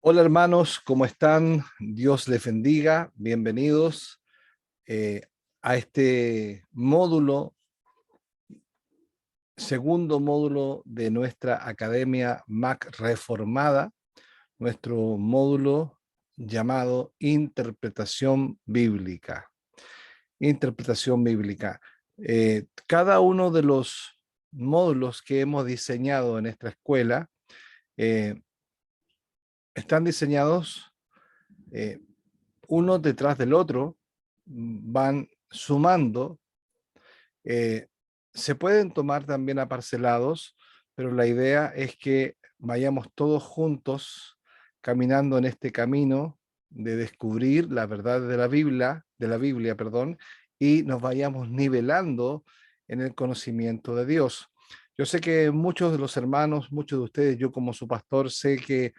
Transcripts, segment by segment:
Hola hermanos, ¿cómo están? Dios les bendiga. Bienvenidos eh, a este módulo, segundo módulo de nuestra Academia MAC Reformada, nuestro módulo llamado Interpretación Bíblica. Interpretación Bíblica. Cada uno de los módulos que hemos diseñado en esta escuela eh, están diseñados eh, uno detrás del otro, van sumando. eh, Se pueden tomar también aparcelados, pero la idea es que vayamos todos juntos caminando en este camino de descubrir la verdad de la Biblia, perdón, y nos vayamos nivelando en el conocimiento de Dios. Yo sé que muchos de los hermanos, muchos de ustedes, yo como su pastor, sé que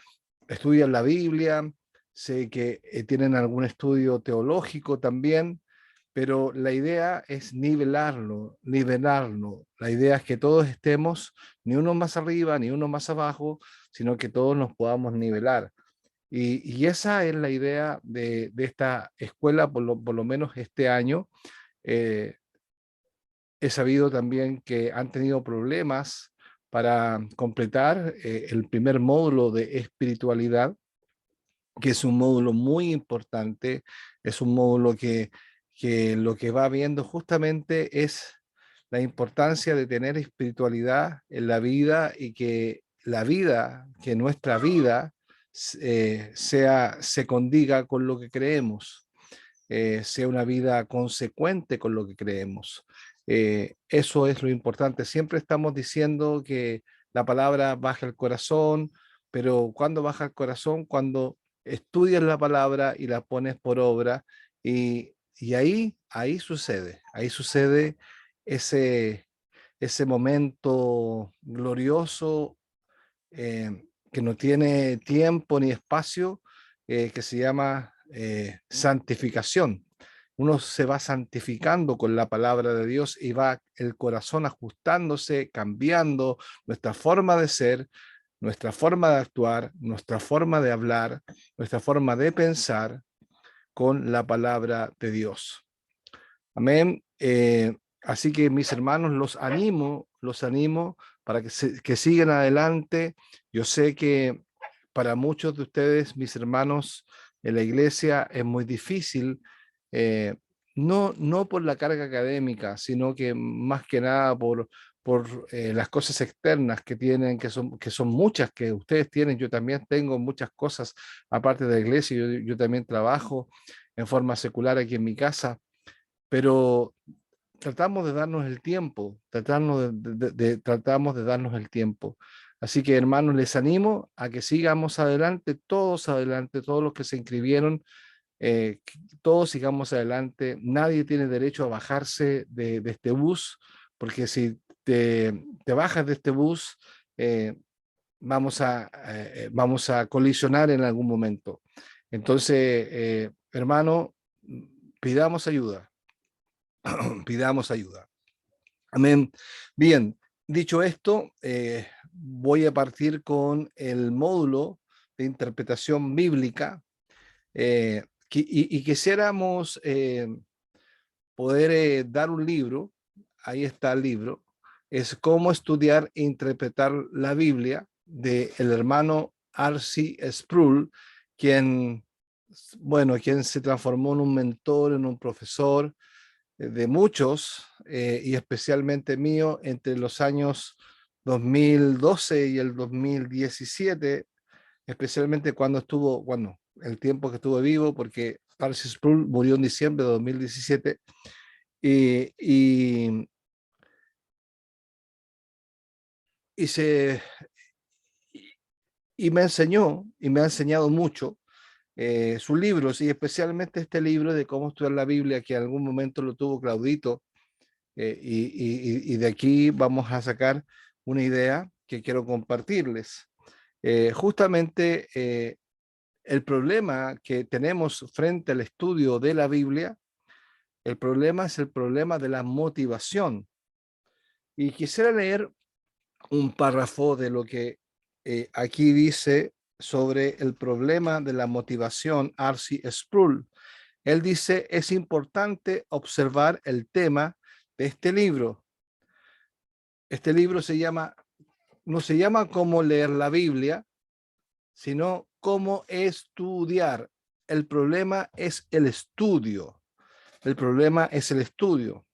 estudian la Biblia, sé que tienen algún estudio teológico también, pero la idea es nivelarlo, nivelarlo. La idea es que todos estemos ni uno más arriba ni uno más abajo, sino que todos nos podamos nivelar. Y esa es la idea de esta escuela, por lo menos este año. Eh, He sabido también que han tenido problemas para completar el primer módulo de espiritualidad, que es un módulo muy importante, es un módulo que lo que va viendo justamente es la importancia de tener espiritualidad en la vida y que la vida, que nuestra vida se condiga con lo que creemos, sea una vida consecuente con lo que creemos. Eso es lo importante. Siempre estamos diciendo que la palabra baja el corazón, pero ¿cuándo baja el corazón? Cuando estudias la palabra y la pones por obra y ahí sucede ese, ese momento glorioso que no tiene tiempo ni espacio, que se llama santificación. Uno se va santificando con la palabra de Dios y va el corazón ajustándose, cambiando nuestra forma de ser, nuestra forma de actuar, nuestra forma de hablar, nuestra forma de pensar con la palabra de Dios. Amén. Así que mis hermanos, los animo para que sigan adelante. Yo sé que para muchos de ustedes, mis hermanos en la iglesia, es muy difícil, eh, no por la carga académica, sino que más que nada por las cosas externas que tienen, que son muchas, que ustedes tienen. Yo también tengo muchas cosas aparte de la iglesia. Yo también trabajo en forma secular aquí en mi casa, pero tratamos de darnos el tiempo, tratamos de darnos el tiempo. Así que hermanos, les animo a que sigamos adelante, todos los que se inscribieron, todos sigamos adelante. Nadie tiene derecho a bajarse de este bus, porque si te bajas de este bus, eh, vamos a colisionar en algún momento. Entonces, hermano, pidamos ayuda. Pidamos ayuda. Amén. Bien, dicho esto, voy a partir con el módulo de interpretación bíblica, y quisiéramos poder dar un libro. Ahí está el libro, es Cómo estudiar e interpretar la Biblia, de el hermano R.C. Sproul, quien, bueno, quien se transformó en un mentor, en un profesor de muchos, y especialmente mío, entre los años 2012 y el 2017, especialmente cuando estuvo, bueno, el tiempo que estuvo vivo, porque Parsis Sproul murió en diciembre de 2017, y, y, y, se, y me enseñó, y me ha enseñado mucho sus libros, y especialmente este libro de cómo estudiar la Biblia, que en algún momento lo tuvo Claudito. Y de aquí vamos a sacar una idea que quiero compartirles. Justamente el problema que tenemos frente al estudio de la Biblia, el problema es el problema de la motivación. Y quisiera leer un párrafo de lo que aquí dice sobre el problema de la motivación, R.C. Sproul. Él dice, es importante observar el tema de este libro. Este libro no se llama cómo leer la Biblia, sino cómo estudiar. El problema es el estudio. El problema es el estudio.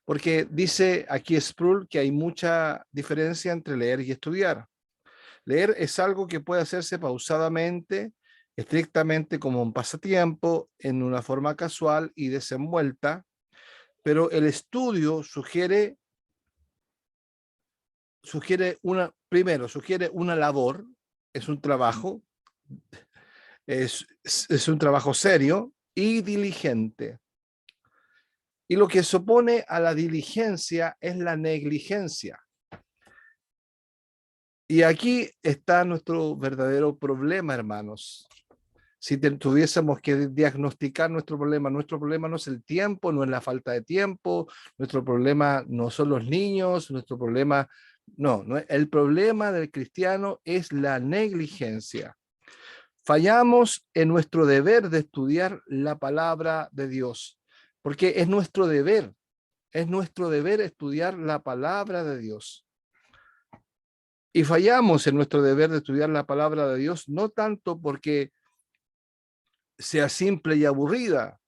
Porque dice aquí Sproul que hay mucha diferencia entre leer y estudiar. Leer es algo que puede hacerse pausadamente, estrictamente como un pasatiempo, en una forma casual y desenvuelta, pero el estudio sugiere sugiere una labor, es un trabajo, es un trabajo serio y diligente. Y lo que se opone a la diligencia es la negligencia. Y aquí está nuestro verdadero problema, hermanos. Si tuviésemos que diagnosticar nuestro problema no es el tiempo, no es la falta de tiempo, nuestro problema no son los niños, nuestro problema, no, el problema del cristiano es la negligencia. Fallamos en nuestro deber de estudiar la palabra de Dios, porque es nuestro deber estudiar la palabra de Dios. Y fallamos en nuestro deber de estudiar la palabra de Dios, no tanto porque sea simple y aburrida,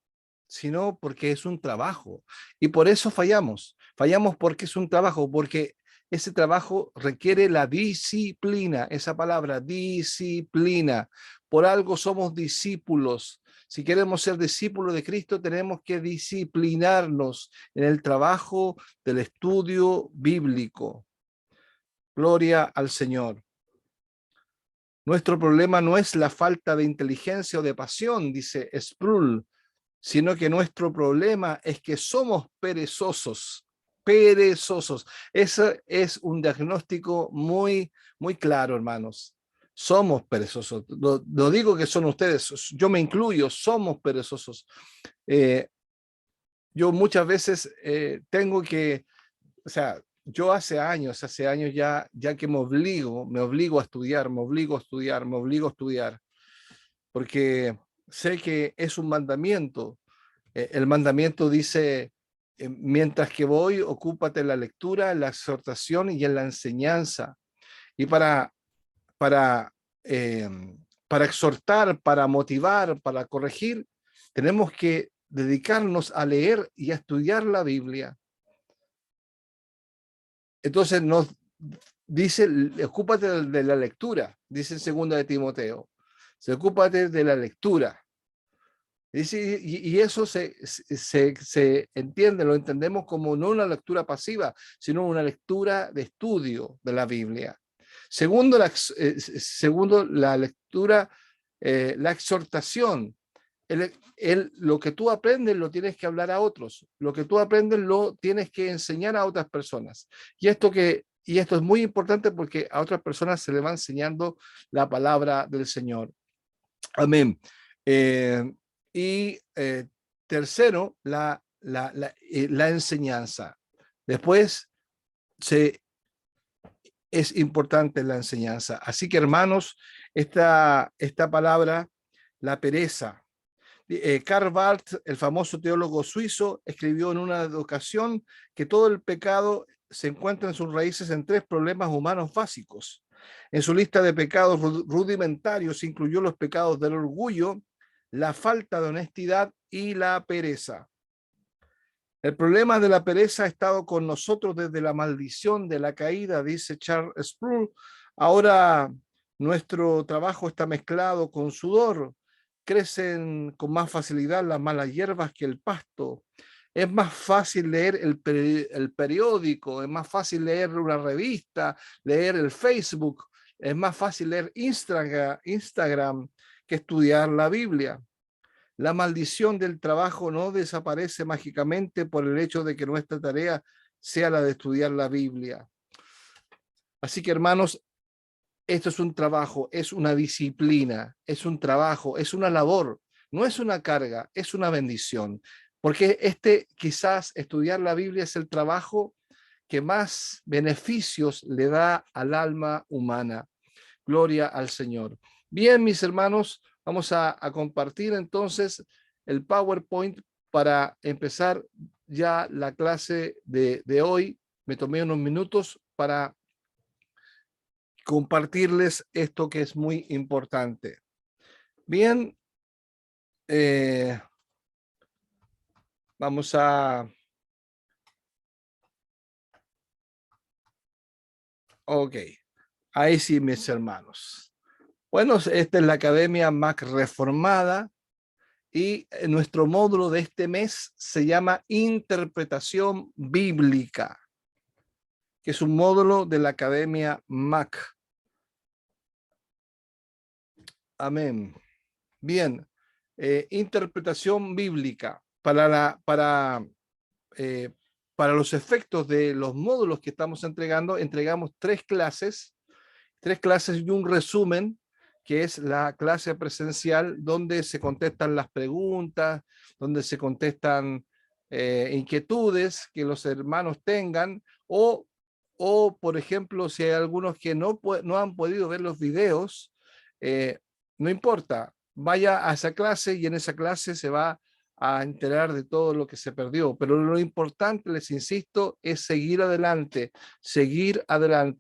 sino porque es un trabajo. Y por eso fallamos. Fallamos porque es un trabajo, porque ese trabajo requiere la disciplina, esa palabra, disciplina. Por algo somos discípulos. Si queremos ser discípulos de Cristo, tenemos que disciplinarnos en el trabajo del estudio bíblico. Gloria al Señor. Nuestro problema no es la falta de inteligencia o de pasión, dice Sproul, sino que nuestro problema es que somos perezosos, perezosos. Ese es un diagnóstico muy, muy claro, hermanos. Somos perezosos. No digo que son ustedes, yo me incluyo, somos perezosos. Yo muchas veces tengo que, o sea, yo hace años ya que me obligo a estudiar, me obligo a estudiar, porque sé que es un mandamiento. El mandamiento dice, mientras que voy, ocúpate en la lectura, en la exhortación y en la enseñanza. Y para, eh, para exhortar, para motivar, para corregir, tenemos que dedicarnos a leer y a estudiar la Biblia. Entonces nos dice, ocúpate de la lectura, dice en 2 de Timoteo. Ocúpate de la lectura. Y eso se entiende, lo entendemos como no una lectura pasiva, sino una lectura de estudio de la Biblia. Segundo, la lectura, la exhortación. Lo que tú aprendes lo tienes que hablar a otros. Lo que tú aprendes lo tienes que enseñar a otras personas. Y esto es muy importante porque a otras personas se le va enseñando la palabra del Señor. Amén. Tercero, la enseñanza. Después es importante la enseñanza. Así que, hermanos, esta palabra, la pereza. Karl Barth, el famoso teólogo suizo, escribió en una ocasión que todo el pecado se encuentra en sus raíces en 3 problemas humanos básicos. En su lista de pecados rudimentarios incluyó los pecados del orgullo, la falta de honestidad y la pereza. El problema de la pereza ha estado con nosotros desde la maldición de la caída, dice Charles Sproul. Ahora nuestro trabajo está mezclado con sudor. Crecen con más facilidad las malas hierbas que el pasto. Es más fácil leer el periódico, es más fácil leer una revista, leer el Facebook, es más fácil leer Instagram que estudiar la Biblia. La maldición del trabajo no desaparece mágicamente por el hecho de que nuestra tarea sea la de estudiar la Biblia. Así que, hermanos, esto es un trabajo, es una disciplina, es un trabajo, es una labor, no es una carga, es una bendición. Porque quizás estudiar la Biblia es el trabajo que más beneficios le da al alma humana. Gloria al Señor. Bien, mis hermanos, vamos a compartir entonces el PowerPoint para empezar ya la clase de hoy. Me tomé unos minutos para compartirles esto que es muy importante. Bien, vamos a... Ok, ahí sí, mis hermanos. Bueno, esta es la Academia Mac Reformada y nuestro módulo de este mes se llama Interpretación Bíblica, que es un módulo de la Academia Mac. Amén. Bien, interpretación bíblica. Para los efectos de los módulos que estamos entregando, entregamos tres clases y un resumen, que es la clase presencial, donde se contestan las preguntas, donde se contestan inquietudes que los hermanos tengan, por ejemplo, si hay algunos que no han podido ver los videos, no importa, vaya a esa clase y en esa clase se va a enterar de todo lo que se perdió. Pero lo importante, les insisto, es seguir adelante,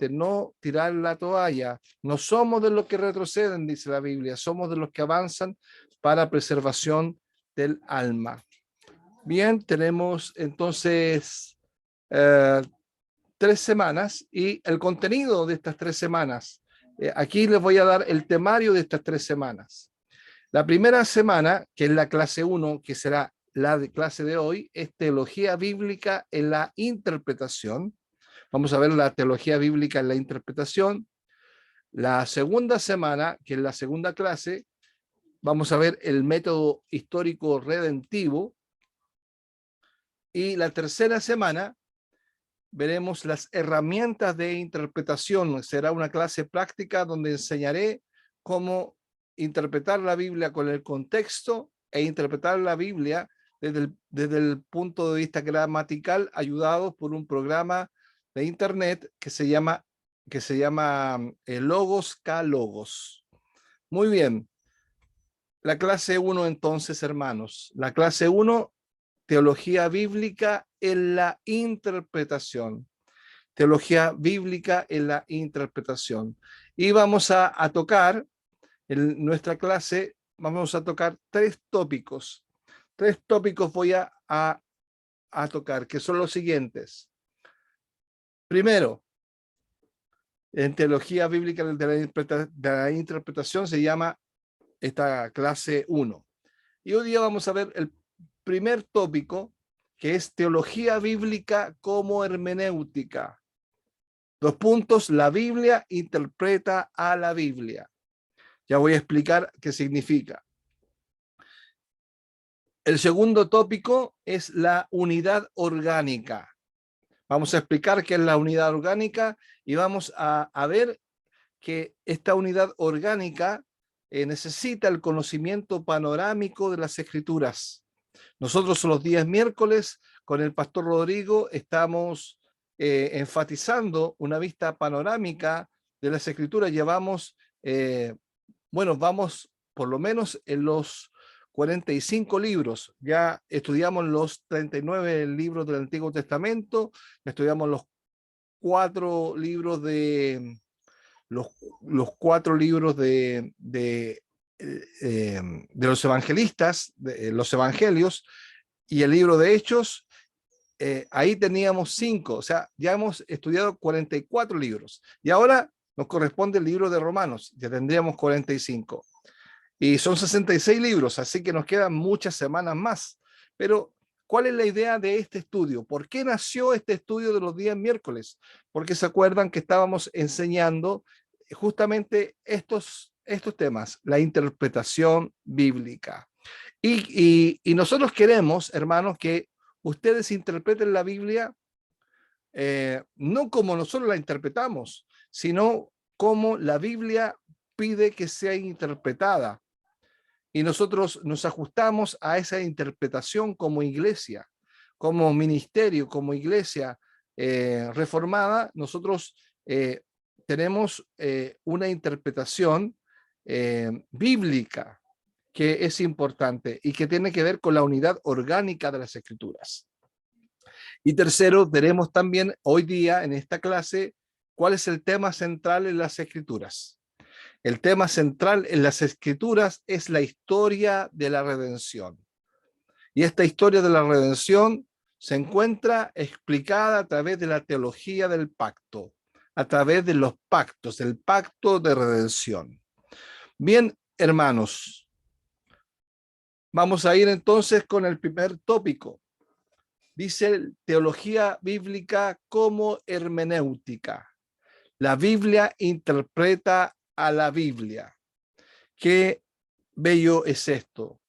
no tirar la toalla. No somos de los que retroceden, dice la Biblia, somos de los que avanzan para preservación del alma. Bien, tenemos entonces 3 semanas y el contenido de estas 3 semanas. Aquí les voy a dar el temario de estas 3 semanas. La primera semana, que es la clase 1, que será la clase de hoy, es teología bíblica en la interpretación. Vamos a ver la teología bíblica en la interpretación. La segunda semana, que es la segunda clase, vamos a ver el método histórico redentivo. Y la tercera semana veremos las herramientas de interpretación. Será una clase práctica donde enseñaré cómo interpretar la Biblia con el contexto e interpretar la Biblia desde el punto de vista gramatical, ayudados por un programa de internet que se llama Logos K Logos. Muy bien. La clase 1 entonces, hermanos. La clase 1, teología bíblica en la interpretación. Teología bíblica en la interpretación. Y vamos a tocar, en nuestra clase, vamos a tocar 3 tópicos. 3 tópicos voy a tocar, que son los siguientes. Primero, en teología bíblica de la interpretación se llama esta clase 1. Y hoy día vamos a ver el primer tópico, que es teología bíblica como hermenéutica. 2 puntos, la Biblia interpreta a la Biblia. Ya voy a explicar qué significa. El segundo tópico es la unidad orgánica. Vamos a explicar qué es la unidad orgánica y vamos a ver que esta unidad orgánica necesita el conocimiento panorámico de las Escrituras. Nosotros los días miércoles con el pastor Rodrigo estamos enfatizando una vista panorámica de las Escrituras. Llevamos, vamos por lo menos en los 45 libros. Ya estudiamos los 39 libros del Antiguo Testamento, estudiamos los 4 libros de los 4 libros de los evangelistas, los evangelios, y el libro de Hechos. Ahí teníamos 5, o sea, ya hemos estudiado 44 libros. Y ahora nos corresponde el libro de Romanos, ya tendríamos 45. Y son 66 libros, así que nos quedan muchas semanas más. Pero, ¿cuál es la idea de este estudio? ¿Por qué nació este estudio de los días miércoles? Porque se acuerdan que estábamos enseñando justamente estos temas, la interpretación bíblica. Y nosotros queremos, hermanos, que ustedes interpreten la Biblia no como nosotros la interpretamos, sino como la Biblia pide que sea interpretada. Y nosotros nos ajustamos a esa interpretación como iglesia, como ministerio, como iglesia reformada. Nosotros tenemos una interpretación bíblica que es importante y que tiene que ver con la unidad orgánica de las Escrituras. Y tercero, veremos también hoy día en esta clase cuál es el tema central en las Escrituras. El tema central en las Escrituras es la historia de la redención. Y esta historia de la redención se encuentra explicada a través de la teología del pacto, a través de los pactos, el pacto de redención. Bien, hermanos, vamos a ir entonces con el primer tópico. Dice teología bíblica como hermenéutica. La Biblia interpreta a la Biblia. Qué bello es esto.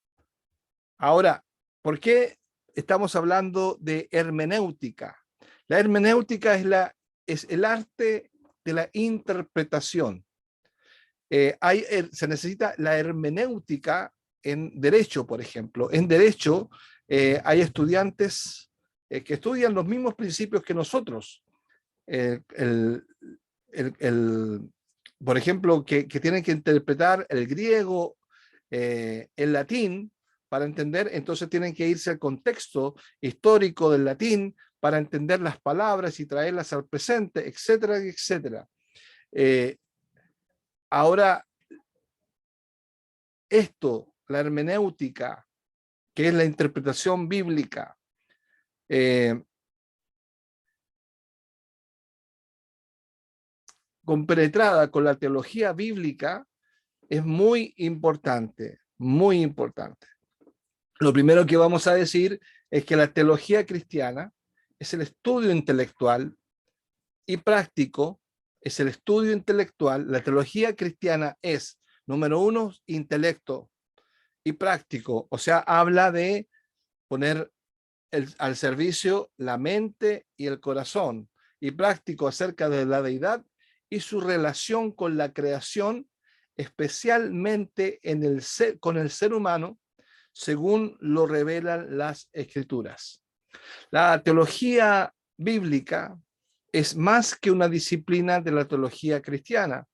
Ahora, ¿por qué estamos hablando de hermenéutica? La hermenéutica es el arte de la interpretación. Se necesita la hermenéutica en derecho, por ejemplo. En derecho hay estudiantes que estudian los mismos principios que nosotros. El, por ejemplo, que tienen que interpretar el griego, el latín, para entender, entonces tienen que irse al contexto histórico del latín para entender las palabras y traerlas al presente, etcétera, etcétera. Ahora, la hermenéutica, que es la interpretación bíblica, compenetrada con la teología bíblica, es muy importante, muy importante. Lo primero que vamos a decir es que la teología cristiana es el estudio intelectual y práctico, es el estudio intelectual. La teología cristiana es, número uno, intelecto y práctico, o sea, habla de poner al servicio la mente y el corazón, y práctico acerca de la deidad y su relación con la creación, especialmente con el ser humano, según lo revelan las Escrituras. La teología bíblica es más que una disciplina de la teología cristiana.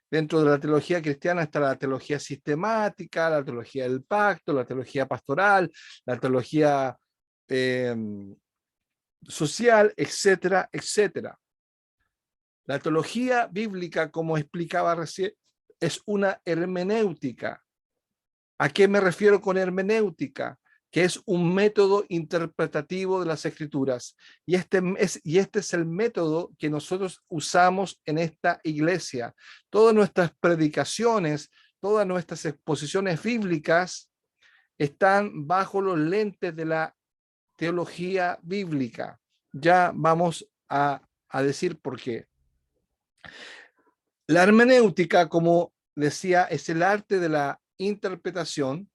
Dentro de la teología cristiana está la teología sistemática, la teología del pacto, la teología pastoral, la teología social, etcétera, etcétera. La teología bíblica, como explicaba recién, es una hermenéutica. ¿A qué me refiero con hermenéutica? Que es un método interpretativo de las Escrituras. Y este es el método que nosotros usamos en esta iglesia. Todas nuestras predicaciones, todas nuestras exposiciones bíblicas están bajo los lentes de la teología bíblica. Ya vamos a decir por qué. La hermenéutica, como decía, es el arte de la interpretación,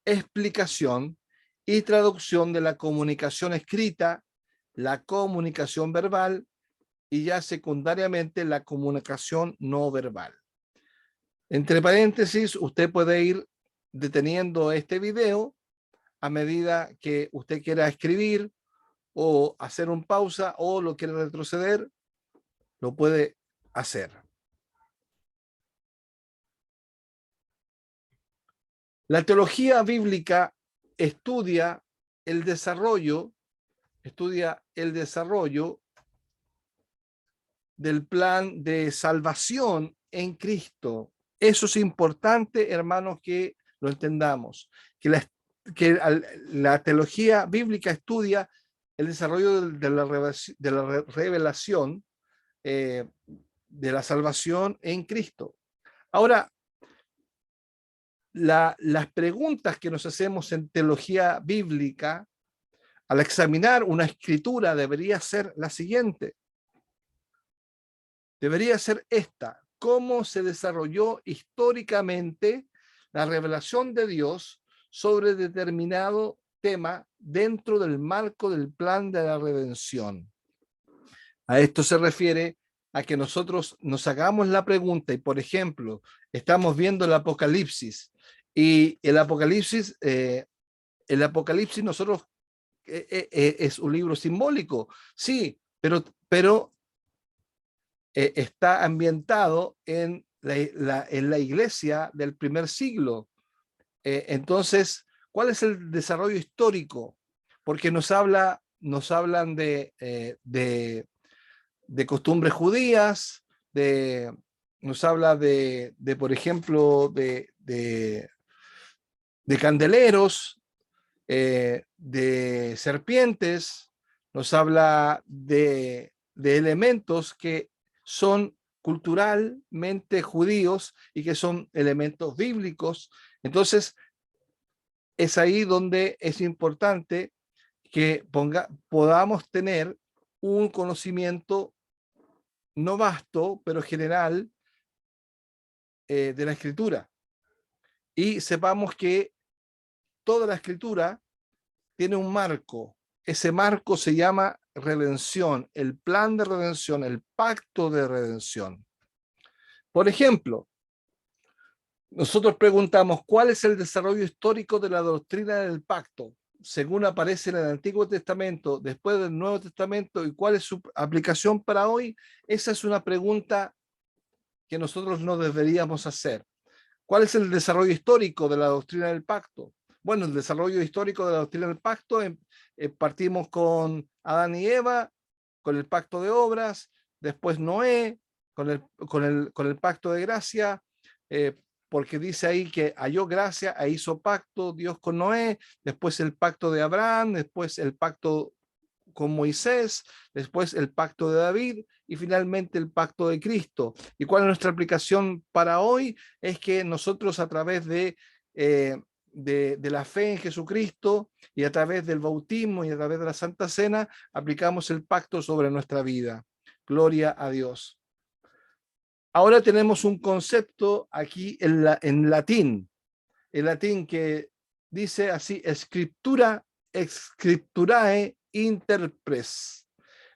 explicación y traducción de la comunicación escrita, la comunicación verbal y ya secundariamente la comunicación no verbal. Entre paréntesis, usted puede ir deteniendo este video a medida que usted quiera escribir o hacer un pausa o lo quiere retroceder, lo puede hacer. La teología bíblica estudia el desarrollo del plan de salvación en Cristo. Eso es importante, hermanos, que lo entendamos, que la teología bíblica estudia el desarrollo de la revelación de la salvación en Cristo. Ahora, las preguntas que nos hacemos en teología bíblica al examinar una escritura debería ser la siguiente. Debería ser esta: ¿cómo se desarrolló históricamente la revelación de Dios sobre determinado tema dentro del marco del plan de la redención? A esto se refiere a que nosotros nos hagamos la pregunta y, por ejemplo, estamos viendo el Apocalipsis y el Apocalipsis nosotros es un libro simbólico, sí, pero está ambientado en la iglesia del primer siglo. Entonces, ¿cuál es el desarrollo histórico? Porque nos hablan de costumbres judías, nos habla por ejemplo, de candeleros, de serpientes, nos habla de elementos que son culturalmente judíos y que son elementos bíblicos. Entonces, es ahí donde es importante que podamos tener un conocimiento no vasto, pero general de la escritura. Y sepamos que toda la escritura tiene un marco. Ese marco se llama redención, el plan de redención, el pacto de redención. Por ejemplo, nosotros preguntamos, ¿cuál es el desarrollo histórico de la doctrina del pacto? Según aparece en el Antiguo Testamento, después del Nuevo Testamento, y cuál es su aplicación para hoy, esa es una pregunta que nosotros no deberíamos hacer. ¿Cuál es el desarrollo histórico de la doctrina del pacto? Bueno, el desarrollo histórico de la doctrina del pacto, partimos con Adán y Eva, con el pacto de obras, después Noé, con el pacto de gracia, porque dice ahí que halló gracia e hizo pacto Dios con Noé, después el pacto de Abraham, después el pacto con Moisés, después el pacto de David y finalmente el pacto de Cristo. ¿Y cuál es nuestra aplicación para hoy? Es que nosotros a través de la fe en Jesucristo y a través del bautismo y a través de la Santa Cena, aplicamos el pacto sobre nuestra vida. Gloria a Dios. Ahora tenemos un concepto aquí en latín que dice así, scripturae interpres.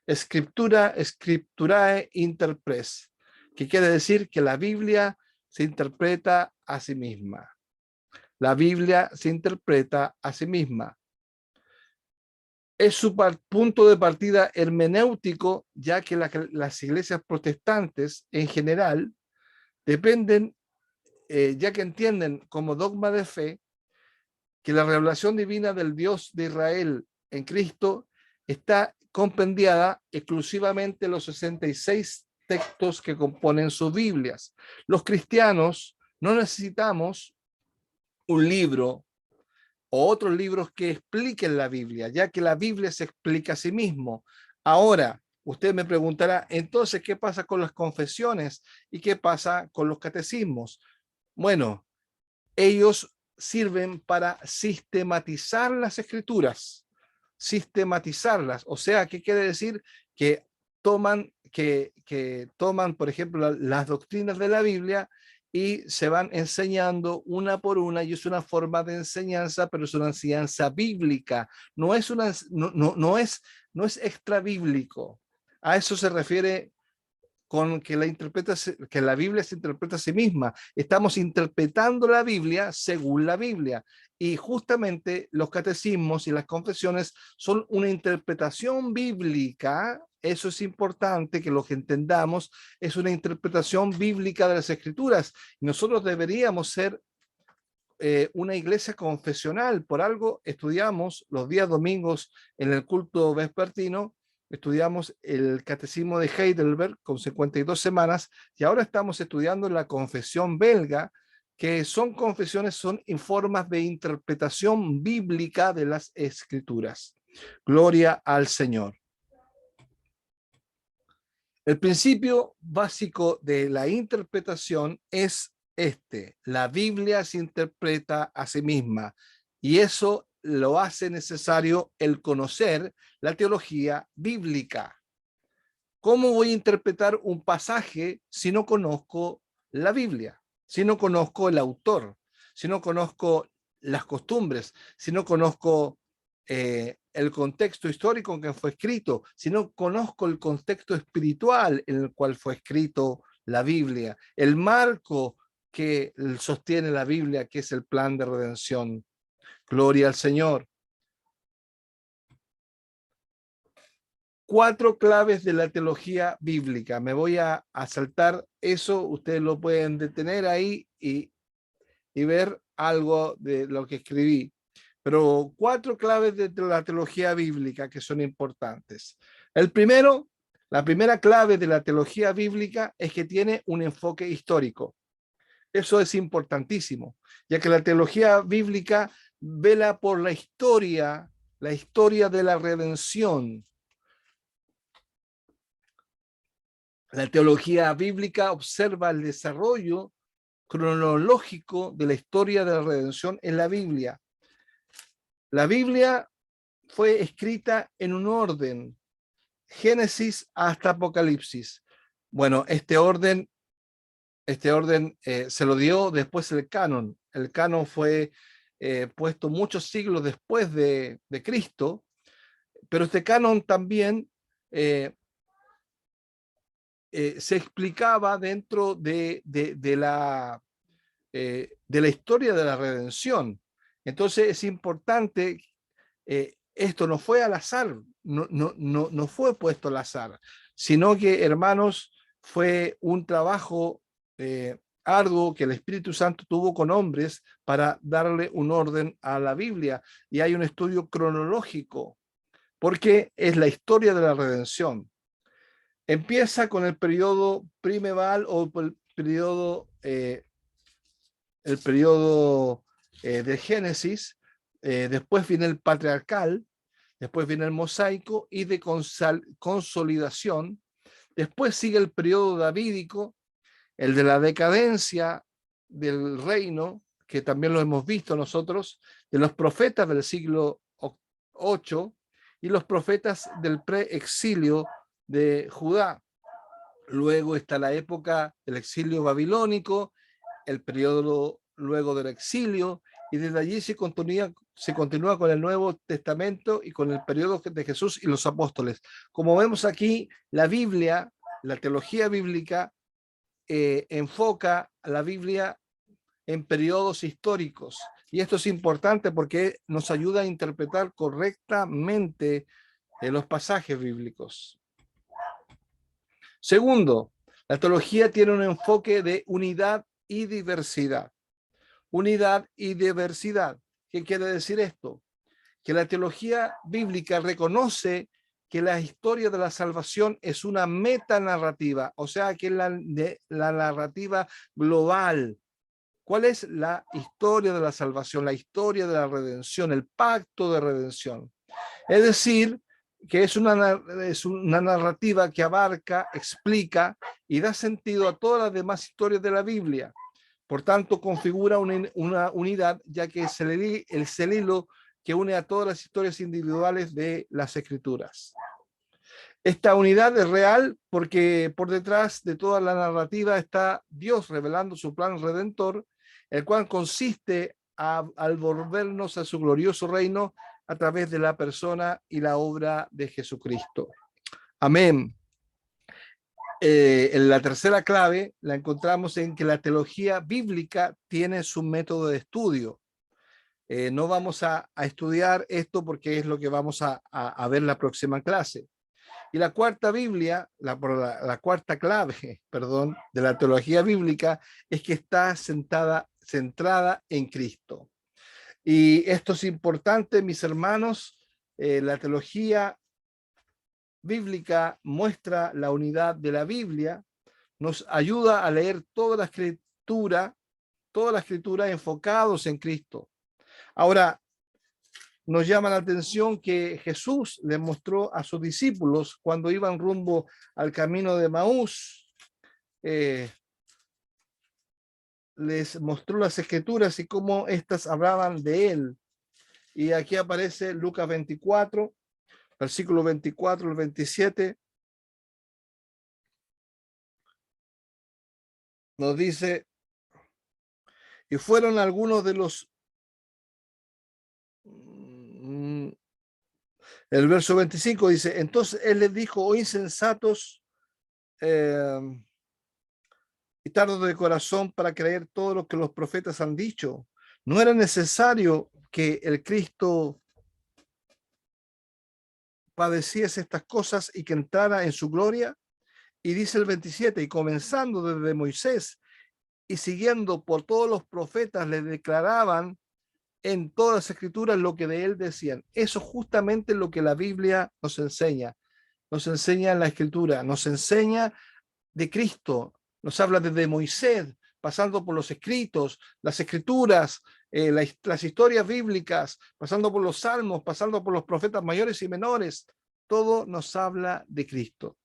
Scripturae interpres, que quiere decir que la Biblia se interpreta a sí misma. La Biblia se interpreta a sí misma. Es su punto de partida hermenéutico, ya que las iglesias protestantes en general dependen, ya que entienden como dogma de fe que la revelación divina del Dios de Israel en Cristo está compendiada exclusivamente en los 66 textos que componen sus Biblias. Los cristianos no necesitamos un libro o otros libros que expliquen la Biblia, ya que la Biblia se explica a sí mismo. Ahora, usted me preguntará, entonces, ¿qué pasa con las confesiones y qué pasa con los catecismos? Bueno, ellos sirven para sistematizar las escrituras, sistematizarlas. O sea, ¿qué quiere decir? Que toman, por ejemplo, las doctrinas de la Biblia y se van enseñando una por una, y es una forma de enseñanza, pero es una enseñanza bíblica, no es extra bíblico. A eso se refiere con que la Biblia se interpreta a sí misma. Estamos interpretando la Biblia según la Biblia. Y justamente los catecismos y las confesiones son una interpretación bíblica. Eso es importante que lo que entendamos. Es una interpretación bíblica de las Escrituras. Nosotros deberíamos ser una iglesia confesional. Por algo estudiamos los días domingos en el culto vespertino, estudiamos el catecismo de Heidelberg con 52 semanas, y ahora estamos estudiando la confesión belga, que son confesiones, son formas de interpretación bíblica de las escrituras. Gloria al Señor. El principio básico de la interpretación es la Biblia se interpreta a sí misma, y eso lo hace necesario el conocer la teología bíblica. ¿Cómo voy a interpretar un pasaje si no conozco la Biblia? Si no conozco el autor, si no conozco las costumbres, si no conozco el contexto histórico en que fue escrito, si no conozco el contexto espiritual en el cual fue escrito la Biblia, el marco que sostiene la Biblia, que es el plan de redención. Gloria al Señor. 4 claves de la teología bíblica. Me voy a saltar eso, ustedes lo pueden detener ahí y ver algo de lo que escribí. Pero 4 claves de la teología bíblica que son importantes. La primera clave de la teología bíblica es que tiene un enfoque histórico. Eso es importantísimo, ya que la teología bíblica vela por la historia de la redención. La teología bíblica observa el desarrollo cronológico de la historia de la redención en la Biblia. La Biblia fue escrita en un orden, Génesis hasta Apocalipsis. Bueno, este orden se lo dio después el canon. El canon fue puesto muchos siglos después de Cristo, pero este canon también se explicaba dentro de la historia de la redención. Entonces es importante, esto no fue al azar, no fue puesto al azar, sino que, hermanos, fue un trabajo arduo que el Espíritu Santo tuvo con hombres para darle un orden a la Biblia. Y hay un estudio cronológico, porque es la historia de la redención. Empieza con el periodo primeval o el periodo de Génesis, después viene el patriarcal, después viene el mosaico y de consolidación, después sigue el periodo davídico, el de la decadencia del reino, que también lo hemos visto nosotros, de los profetas del siglo VIII y los profetas del preexilio de Judá. Luego está la época del exilio babilónico, el periodo luego del exilio, y desde allí se continúa con el Nuevo Testamento y con el periodo de Jesús y los apóstoles. Como vemos aquí, la Biblia, la teología bíblica, enfoca a la Biblia en periodos históricos. Y esto es importante porque nos ayuda a interpretar correctamente los pasajes bíblicos. Segundo, la teología tiene un enfoque de unidad y diversidad. Unidad y diversidad. ¿Qué quiere decir esto? Que la teología bíblica reconoce que la historia de la salvación es una metanarrativa, o sea, que es la narrativa global. ¿Cuál es la historia de la salvación? La historia de la redención, el pacto de redención. Es decir, que es una narrativa que abarca, explica y da sentido a todas las demás historias de la Biblia. Por tanto, configura una unidad, ya que es el hilo que une a todas las historias individuales de las Escrituras. Esta unidad es real porque por detrás de toda la narrativa está Dios revelando su plan redentor, el cual consiste al volvernos a su glorioso reino a través de la persona y la obra de Jesucristo. Amén. En la tercera clave la encontramos en que la teología bíblica tiene su método de estudio. No vamos a estudiar esto porque es lo que vamos a ver la próxima clase. Y la cuarta la cuarta clave, perdón, de la teología bíblica es que está centrada en Cristo. Y esto es importante, mis hermanos. La teología bíblica muestra la unidad de la Biblia, nos ayuda a leer toda la escritura enfocados en Cristo. Ahora, nos llama la atención que Jesús les mostró a sus discípulos cuando iban rumbo al camino de Maús, les mostró las escrituras y cómo éstas hablaban de él. Y aquí aparece Lucas 24, versículo 24 al 27. Nos dice, y fueron algunos de los... El verso 25 dice, entonces él les dijo, oh insensatos y tardos de corazón para creer todo lo que los profetas han dicho. ¿No era necesario que el Cristo padeciese estas cosas y que entrara en su gloria. Y dice el 27, y comenzando desde Moisés y siguiendo por todos los profetas, le declaraban en todas las escrituras lo que de él decían. Eso justamente es lo que la Biblia nos enseña. Nos enseña en la escritura, nos enseña de Cristo, nos habla desde Moisés, pasando por los escritos, las escrituras, las historias bíblicas, pasando por los salmos, pasando por los profetas mayores y menores. Todo nos habla de Cristo.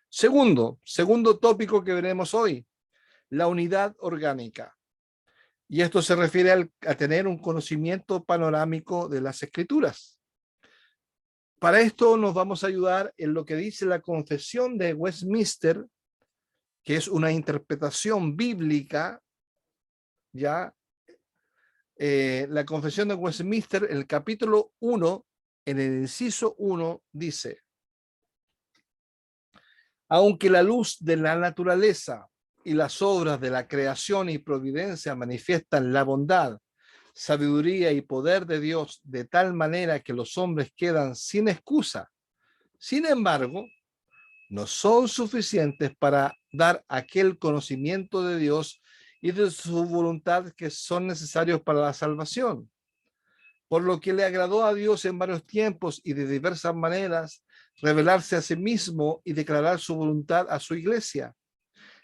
Segundo tópico que veremos hoy, la unidad orgánica. Y esto se refiere a tener un conocimiento panorámico de las escrituras. Para esto nos vamos a ayudar en lo que dice la Confesión de Westminster, que es una interpretación bíblica, ya. La Confesión de Westminster, el capítulo 1, en el inciso 1, dice: aunque la luz de la naturaleza y las obras de la creación y providencia manifiestan la bondad, sabiduría y poder de Dios de tal manera que los hombres quedan sin excusa, sin embargo, no son suficientes para dar aquel conocimiento de Dios y de su voluntad que son necesarios para la salvación. Por lo que le agradó a Dios en varios tiempos y de diversas maneras revelarse a sí mismo y declarar su voluntad a su iglesia.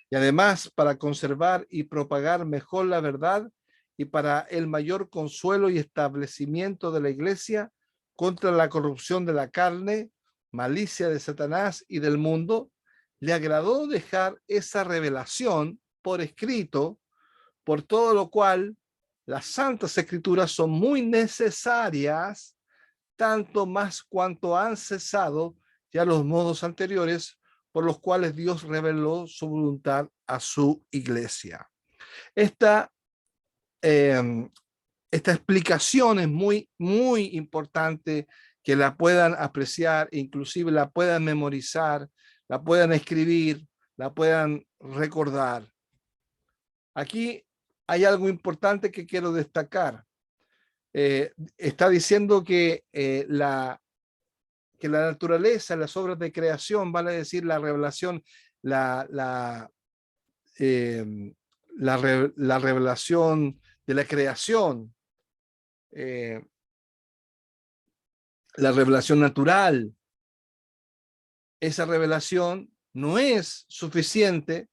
Y además, para conservar y propagar mejor la verdad y para el mayor consuelo y establecimiento de la iglesia contra la corrupción de la carne, malicia de Satanás y del mundo, le agradó dejar esa revelación por escrito, por todo lo cual las santas escrituras son muy necesarias, tanto más cuanto han cesado ya los modos anteriores por los cuales Dios reveló su voluntad a su iglesia. Esta explicación es muy, muy importante que la puedan apreciar, inclusive la puedan memorizar, la puedan escribir, la puedan recordar. Aquí hay algo importante que quiero destacar. Está diciendo que la naturaleza, las obras de creación, vale decir la revelación, la revelación de la creación, la revelación natural, esa revelación no es suficiente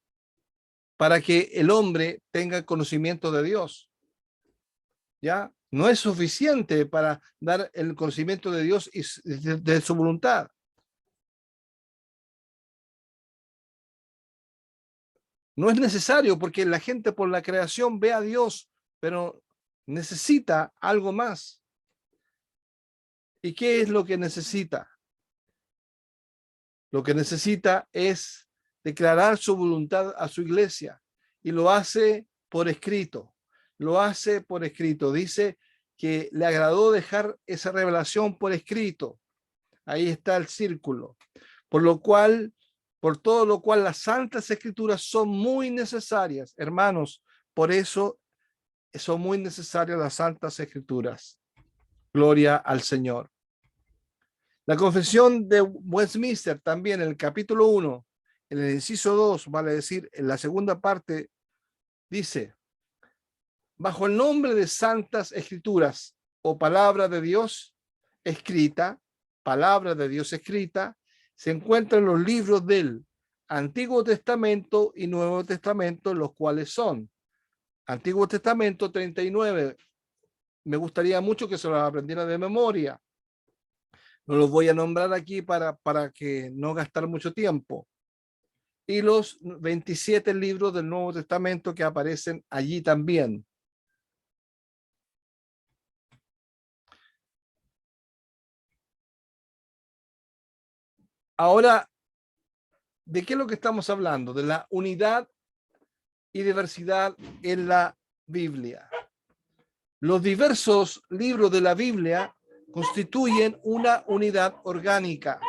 para que el hombre tenga conocimiento de Dios. ¿Ya? No es suficiente para dar el conocimiento de Dios y de su voluntad. No es necesario porque la gente por la creación ve a Dios, pero necesita algo más. ¿Y qué es lo que necesita? Lo que necesita es declarar su voluntad a su iglesia y lo hace por escrito. Lo hace por escrito. Dice que le agradó dejar esa revelación por escrito. Ahí está el círculo. Por todo lo cual las santas escrituras son muy necesarias, hermanos. Por eso son muy necesarias las santas escrituras. Gloria al Señor. La Confesión de Westminster también en el capítulo 1, en el inciso 2, vale decir, en la segunda parte, dice: bajo el nombre de santas escrituras o palabra de Dios escrita, palabra de Dios escrita, se encuentran los libros del Antiguo Testamento y Nuevo Testamento, los cuales son Antiguo Testamento 39. Me gustaría mucho que se los aprendiera de memoria. No los voy a nombrar aquí para que no gastar mucho tiempo. Y los 27 libros del Nuevo Testamento que aparecen allí también. Ahora, ¿de qué es lo que estamos hablando? De la unidad y diversidad en la Biblia. Los diversos libros de la Biblia constituyen una unidad orgánica.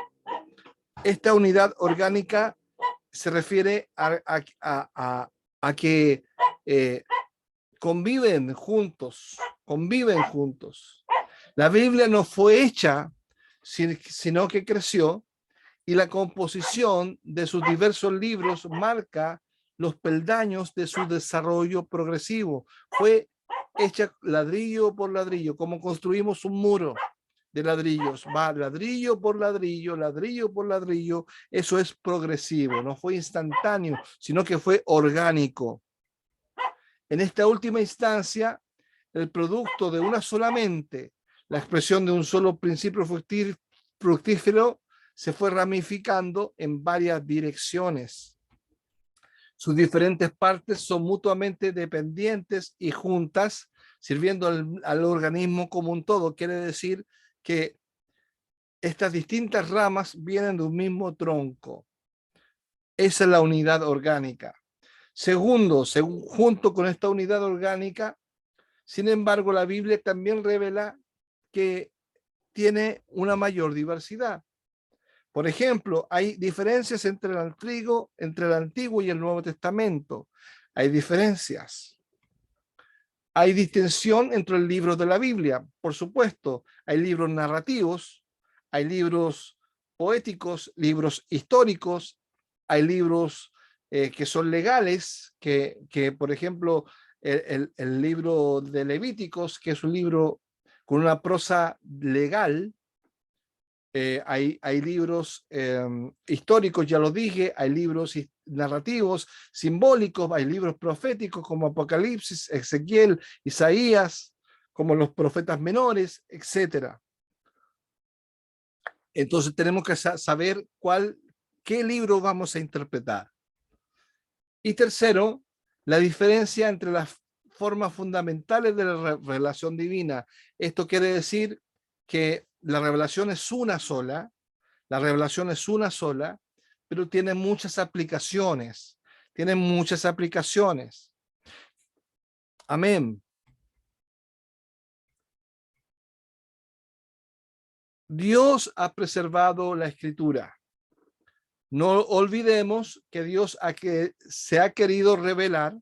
Esta unidad orgánica se refiere a que conviven juntos. La Biblia no fue hecha sino que creció, y la composición de sus diversos libros marca los peldaños de su desarrollo progresivo. Fue hecha ladrillo por ladrillo, como construimos un muro de ladrillos, va ladrillo por ladrillo, ladrillo por ladrillo. Eso es progresivo, no fue instantáneo, sino que fue orgánico. En esta última instancia, el producto de una sola mente, la expresión de un solo principio fructífero, se fue ramificando en varias direcciones. Sus diferentes partes son mutuamente dependientes y juntas, sirviendo al organismo como un todo. Quiere decir que estas distintas ramas vienen de un mismo tronco. Esa es la unidad orgánica. Segundo, junto con esta unidad orgánica, sin embargo, la Biblia también revela que tiene una mayor diversidad. Por ejemplo, hay diferencias entre el Antiguo y el Nuevo Testamento. Hay diferencias. Hay distinción entre el libro de la Biblia, por supuesto. Hay libros narrativos, hay libros poéticos, libros históricos, hay libros que son legales, que por ejemplo, el libro de Levíticos, que es un libro con una prosa legal. Hay libros históricos, ya lo dije, hay libros narrativos, simbólicos, hay libros proféticos como Apocalipsis, Ezequiel, Isaías, como los profetas menores, etc. Entonces tenemos que saber qué libro vamos a interpretar. Y tercero, la diferencia entre las formas fundamentales de la revelación divina. Esto quiere decir que la revelación es una sola, pero tiene muchas aplicaciones. Amén. Dios ha preservado la escritura. No olvidemos que Dios se ha querido revelar.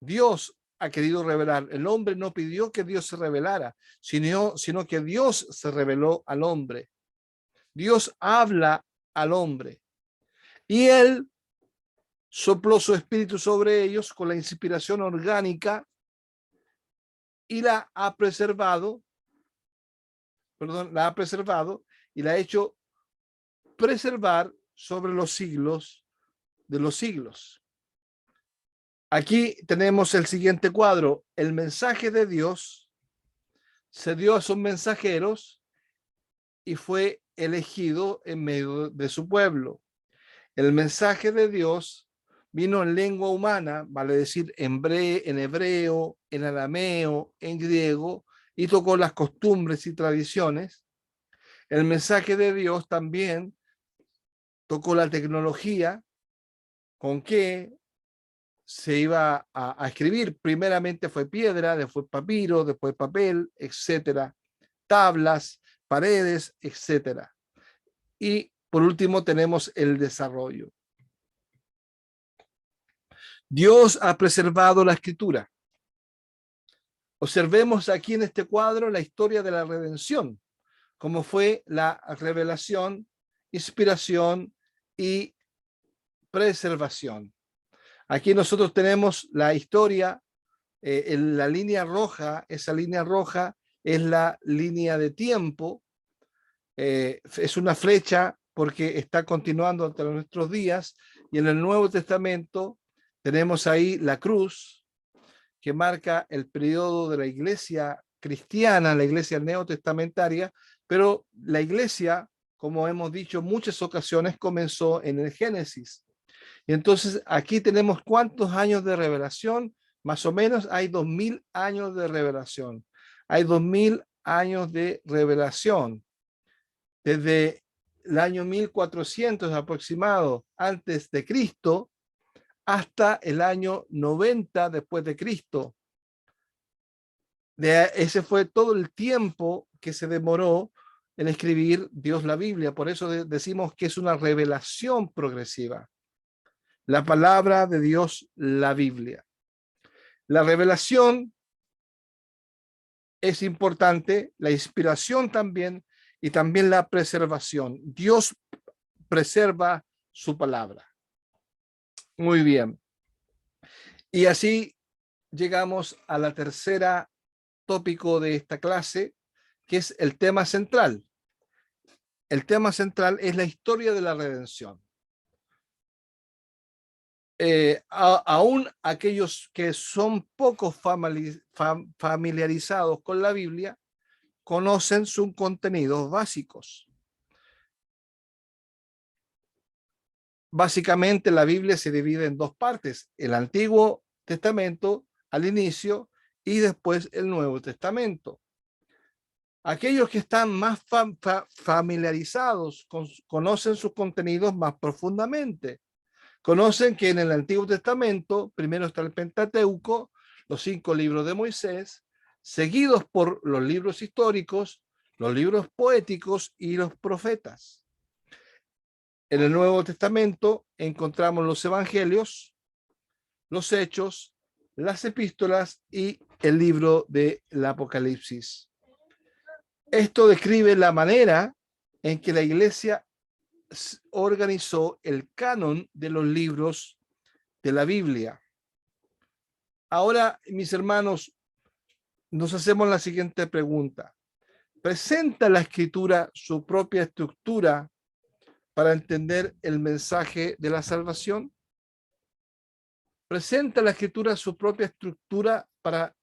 Dios ha querido revelar. El hombre no pidió que Dios se revelara, sino que Dios se reveló al hombre. Dios habla al hombre y él sopló su espíritu sobre ellos con la inspiración orgánica y la ha preservado y la ha hecho preservar sobre los siglos de los siglos. Aquí tenemos el siguiente cuadro. El mensaje de Dios se dio a sus mensajeros y fue elegido en medio de su pueblo. El mensaje de Dios vino en lengua humana, vale decir en hebreo, en arameo, en griego, y tocó las costumbres y tradiciones. El mensaje de Dios también tocó la tecnología con que se iba a escribir. Primeramente fue piedra, después papiro, después papel, etcétera, tablas, paredes, etcétera. Y por último tenemos el desarrollo. Dios ha preservado la escritura. Observemos aquí en este cuadro la historia de la redención, como fue la revelación, inspiración y preservación. Aquí nosotros tenemos la historia, en la línea roja, esa línea roja es la línea de tiempo, es una flecha porque está continuando hasta nuestros días, y en el Nuevo Testamento tenemos ahí la cruz que marca el periodo de la iglesia cristiana, la iglesia neotestamentaria, pero la iglesia, como hemos dicho en muchas ocasiones, comenzó en el Génesis. Y entonces aquí tenemos cuántos años de revelación, más o menos hay 2000 años de revelación. Hay 2000 años de revelación. Desde el año 1400 aproximado antes de Cristo hasta el año 90 después de Cristo. Ese fue todo el tiempo que se demoró en escribir Dios la Biblia. Por eso decimos que es una revelación progresiva. La palabra de Dios, la Biblia. La revelación es importante, la inspiración también, y también la preservación. Dios preserva su palabra. Muy bien. Y así llegamos a la tercera tópico de esta clase, que es el tema central. El tema central es la historia de la redención. Aún aquellos que son poco familiarizados con la Biblia conocen sus contenidos básicos. Básicamente la Biblia se divide en dos partes: el Antiguo Testamento al inicio y después el Nuevo Testamento. Aquellos que están más familiarizados conocen sus contenidos más profundamente. Conocen que en el Antiguo Testamento primero está el Pentateuco, los 5 libros de Moisés, seguidos por los libros históricos, los libros poéticos y los profetas. En el Nuevo Testamento encontramos los evangelios, los hechos, las epístolas y el libro del Apocalipsis. Esto describe la manera en que la iglesia organizó el canon de los libros de la Biblia. Ahora, mis hermanos, nos hacemos la siguiente pregunta. ¿Presenta la Escritura su propia estructura para entender el mensaje de la salvación? ¿Presenta la Escritura su propia estructura para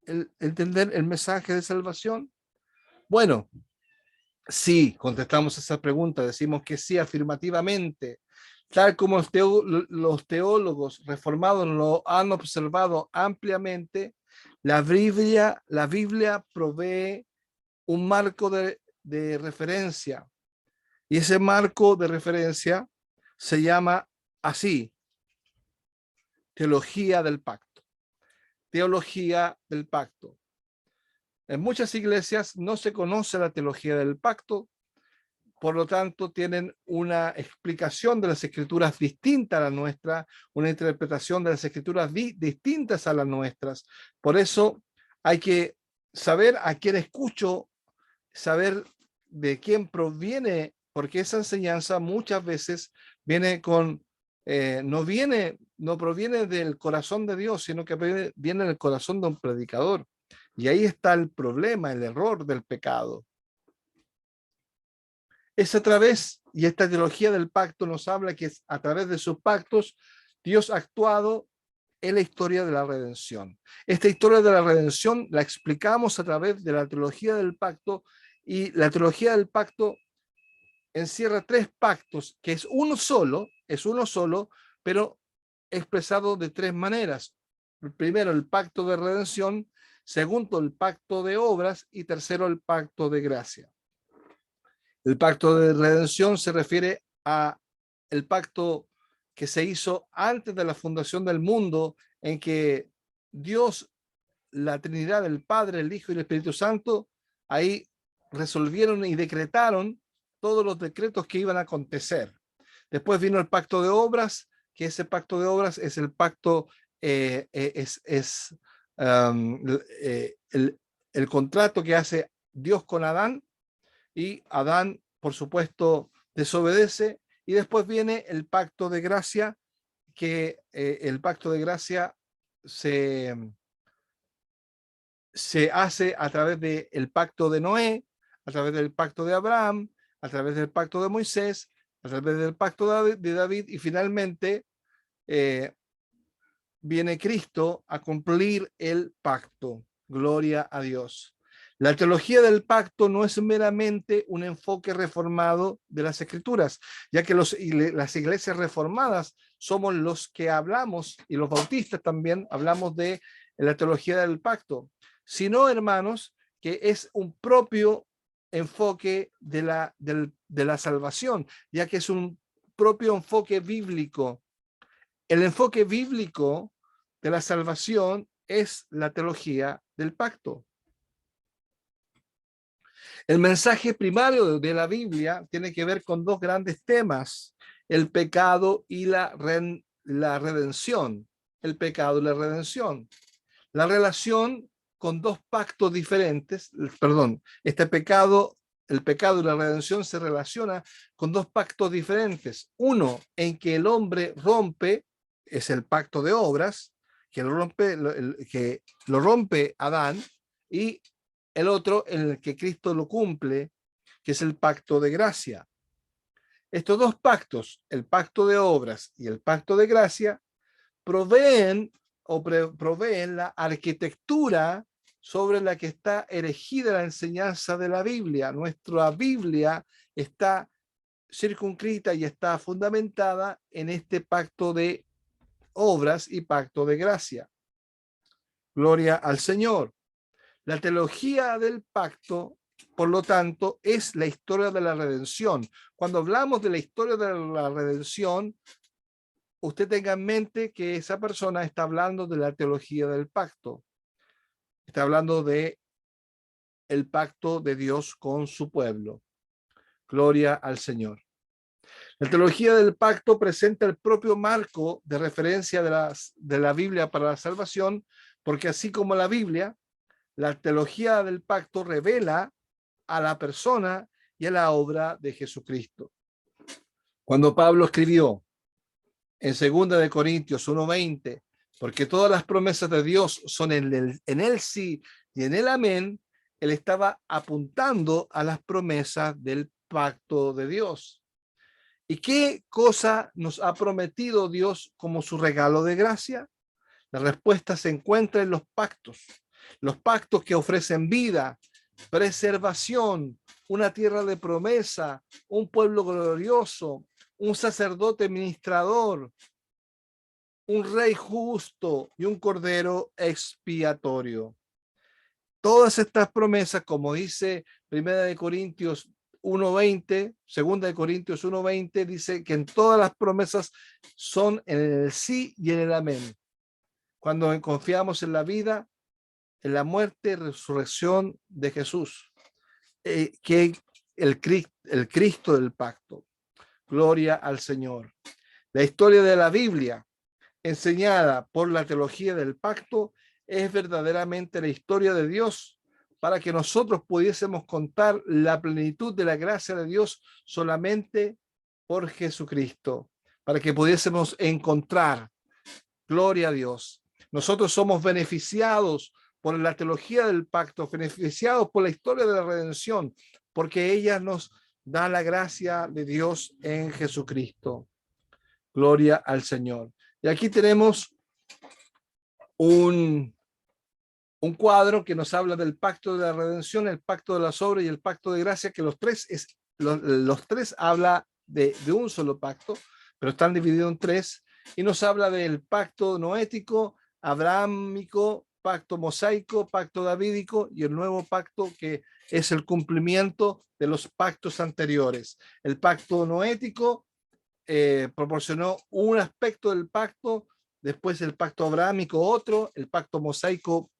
entender el mensaje de salvación? Bueno, sí, contestamos esa pregunta, decimos que sí afirmativamente, tal como los teólogos reformados lo han observado ampliamente. La Biblia provee un marco de referencia, y ese marco de referencia se llama así: teología del pacto. Teología del pacto. En muchas iglesias no se conoce la teología del pacto, por lo tanto tienen una explicación de las escrituras distinta a la nuestra, una interpretación de las escrituras distintas a las nuestras. Por eso hay que saber a quién escucho, saber de quién proviene, porque esa enseñanza muchas veces viene con, no proviene del corazón de Dios, sino que viene del corazón de un predicador. Y ahí está el problema, el error del pecado. Es a través, y esta teología del pacto nos habla que es a través de sus pactos Dios ha actuado en la historia de la redención. Esta historia de la redención la explicamos a través de la teología del pacto, y la teología del pacto encierra 3 pactos, que es uno solo, pero expresado de 3 maneras. Primero, el pacto de redención; segundo, el pacto de obras; y tercero, el pacto de gracia. El pacto de redención se refiere a el pacto que se hizo antes de la fundación del mundo, en que Dios, la Trinidad, el Padre, el Hijo y el Espíritu Santo, ahí resolvieron y decretaron todos los decretos que iban a acontecer. Después vino el pacto de obras, que ese pacto de obras es el pacto, el contrato que hace Dios con Adán, y Adán, por supuesto, desobedece. Y después viene el pacto de gracia, que el pacto de gracia se hace a través del pacto de Noé, a través del pacto de Abraham, a través del pacto de Moisés, a través del pacto de David, y finalmente viene Cristo a cumplir el pacto. Gloria a Dios. La teología del pacto no es meramente un enfoque reformado de las escrituras, ya que las iglesias reformadas somos los que hablamos, y los bautistas también hablamos de la teología del pacto, sino, hermanos, que es un propio enfoque de la salvación, ya que es un propio enfoque bíblico. El enfoque bíblico de la salvación es la teología del pacto. El mensaje primario de la Biblia tiene que ver con 2 grandes temas: el pecado y la redención. El pecado y la redención. La relación con 2 pactos diferentes, este pecado el pecado y la redención se relaciona con dos pactos diferentes. Uno en que el hombre rompe, es el pacto de obras, que lo rompe Adán, y el otro en el que Cristo lo cumple, que es el pacto de gracia. Estos dos pactos, el pacto de obras y el pacto de gracia, proveen la arquitectura sobre la que está erigida la enseñanza de la Biblia. Nuestra Biblia está circunscrita y está fundamentada en este pacto de obras y pacto de gracia. Gloria al Señor. La teología del pacto, por lo tanto, es la historia de la redención. Cuando hablamos de la historia de la redención, usted tenga en mente que esa persona está hablando de la teología del pacto. Está hablando de el pacto de Dios con su pueblo. Gloria al Señor. La teología del pacto presenta el propio marco de referencia de la Biblia para la salvación, porque así como la Biblia, la teología del pacto revela a la persona y a la obra de Jesucristo. Cuando Pablo escribió en 2 Corintios 1:20, porque todas las promesas de Dios son en el sí y en el amén, él estaba apuntando a las promesas del pacto de Dios. ¿Y qué cosa nos ha prometido Dios como su regalo de gracia? La respuesta se encuentra en los pactos que ofrecen vida, preservación, una tierra de promesa, un pueblo glorioso, un sacerdote ministrador, un rey justo y un cordero expiatorio. Todas estas promesas, como dice 1 Corintios 1:20, 2 Corintios 1:20, dice que en todas las promesas son en el sí y en el amén. Cuando confiamos en la vida, en la muerte y resurrección de Jesús, que el Cristo del pacto. Gloria al Señor. La historia de la Biblia, enseñada por la teología del pacto, es verdaderamente la historia de Dios para que nosotros pudiésemos contar la plenitud de la gracia de Dios solamente por Jesucristo, para que pudiésemos encontrar, gloria a Dios. Nosotros somos beneficiados por la teología del pacto, beneficiados por la historia de la redención, porque ella nos da la gracia de Dios en Jesucristo. Gloria al Señor. Y aquí tenemos un cuadro que nos habla del pacto de la redención, el pacto de las obras y el pacto de gracia, que los tres habla de un solo pacto, pero están divididos en tres, y nos habla del pacto noético, abrahámico, pacto mosaico, pacto davídico y el nuevo pacto que es el cumplimiento de los pactos anteriores. El pacto noético proporcionó un aspecto del pacto, después el pacto abrahámico otro, el pacto mosaico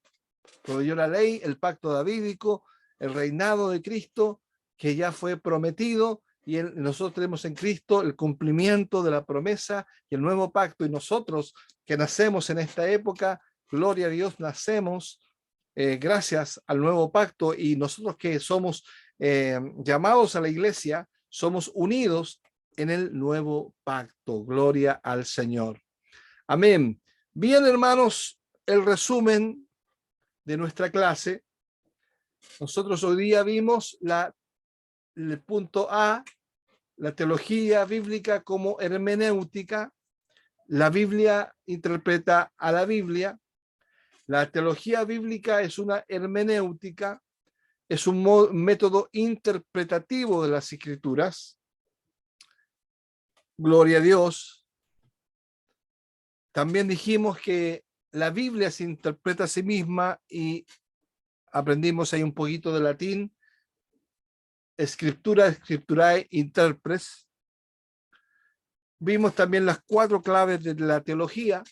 proveyó la ley, el pacto davídico, el reinado de Cristo que ya fue prometido, y nosotros tenemos en Cristo el cumplimiento de la promesa y el nuevo pacto, y nosotros que nacemos en esta época, gloria a Dios, nacemos gracias al nuevo pacto, y nosotros que somos llamados a la iglesia, somos unidos en el nuevo pacto. Gloria al Señor. Amén. Bien, hermanos, el resumen de nuestra clase. Nosotros hoy día vimos el punto A, la teología bíblica como hermenéutica. La Biblia interpreta a la Biblia. La teología bíblica es una hermenéutica, es un método interpretativo de las escrituras. Gloria a Dios. También dijimos que la Biblia se interpreta a sí misma y aprendimos ahí un poquito de latín. Scriptura, scripturae, interpres. Vimos también las 4 claves de la teología.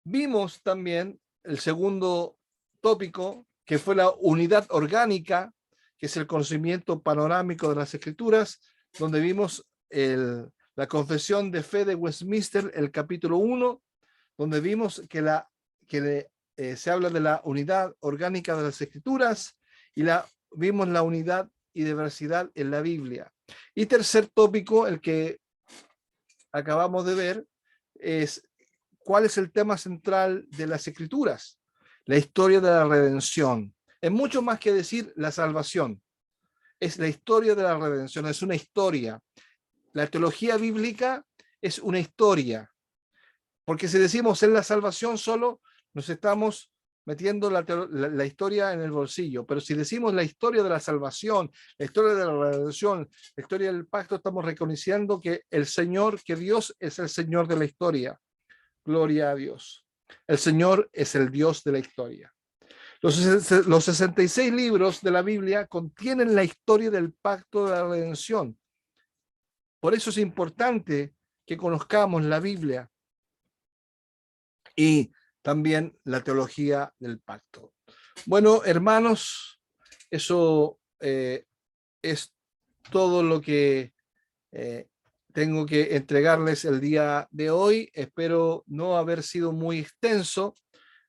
Vimos también el segundo tópico, que fue la unidad orgánica, que es el conocimiento panorámico de las escrituras, donde vimos la confesión de fe de Westminster, el capítulo 1, donde vimos que se habla de la unidad orgánica de las escrituras, y vimos la unidad y diversidad en la Biblia. Y tercer tópico, el que acabamos de ver, es cuál es el tema central de las Escrituras, la historia de la redención. Es mucho más que decir la salvación, es la historia de la redención, es una historia. La teología bíblica es una historia, porque si decimos en la salvación solo, nos estamos metiendo la historia en el bolsillo, pero si decimos la historia de la salvación, la historia de la redención, la historia del pacto, estamos reconociendo que el Señor, que Dios es el Señor de la historia. Gloria a Dios. El Señor es el Dios de la historia. Los 66 libros de la Biblia contienen la historia del pacto de la redención. Por eso es importante que conozcamos la Biblia y también la teología del pacto. Bueno, hermanos, eso es todo lo que tengo que entregarles el día de hoy. Espero no haber sido muy extenso.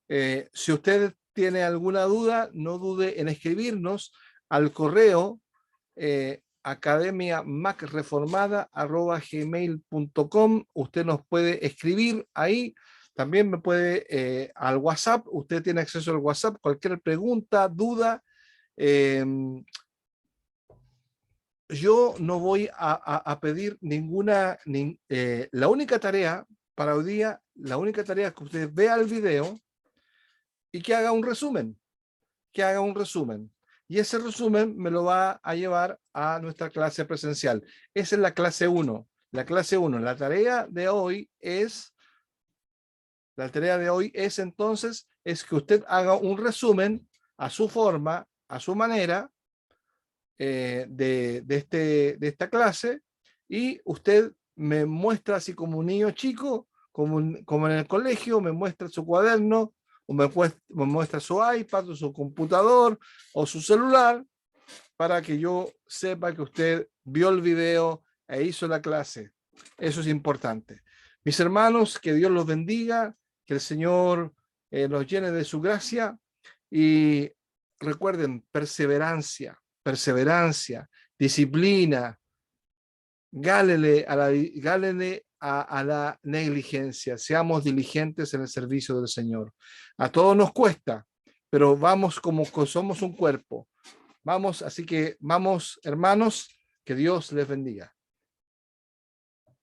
Si usted tiene alguna duda, no dude en escribirnos al correo academiamacreformada@gmail.com. Usted nos puede escribir ahí. También me puede al WhatsApp. Usted tiene acceso al WhatsApp. Cualquier pregunta, duda. Yo no voy a pedir ninguna. La única tarea para hoy día, la única tarea es que usted vea el video y que haga un resumen. Que haga un resumen. Y ese resumen me lo va a llevar a nuestra clase presencial. Esa es la clase 1. La clase 1. La tarea de hoy es entonces es que usted haga un resumen a su forma, a su manera de esta clase, y usted me muestra así como un niño chico, como en el colegio, me muestra su cuaderno, o me muestra su iPad o su computador o su celular, para que yo sepa que usted vio el video e hizo la clase. Eso es importante. Mis hermanos, que Dios los bendiga, que el Señor los llene de su gracia, y recuerden, perseverancia, disciplina, gálele a la negligencia, seamos diligentes en el servicio del Señor. A todos nos cuesta, pero vamos como somos un cuerpo. Vamos, así que vamos, hermanos, que Dios les bendiga.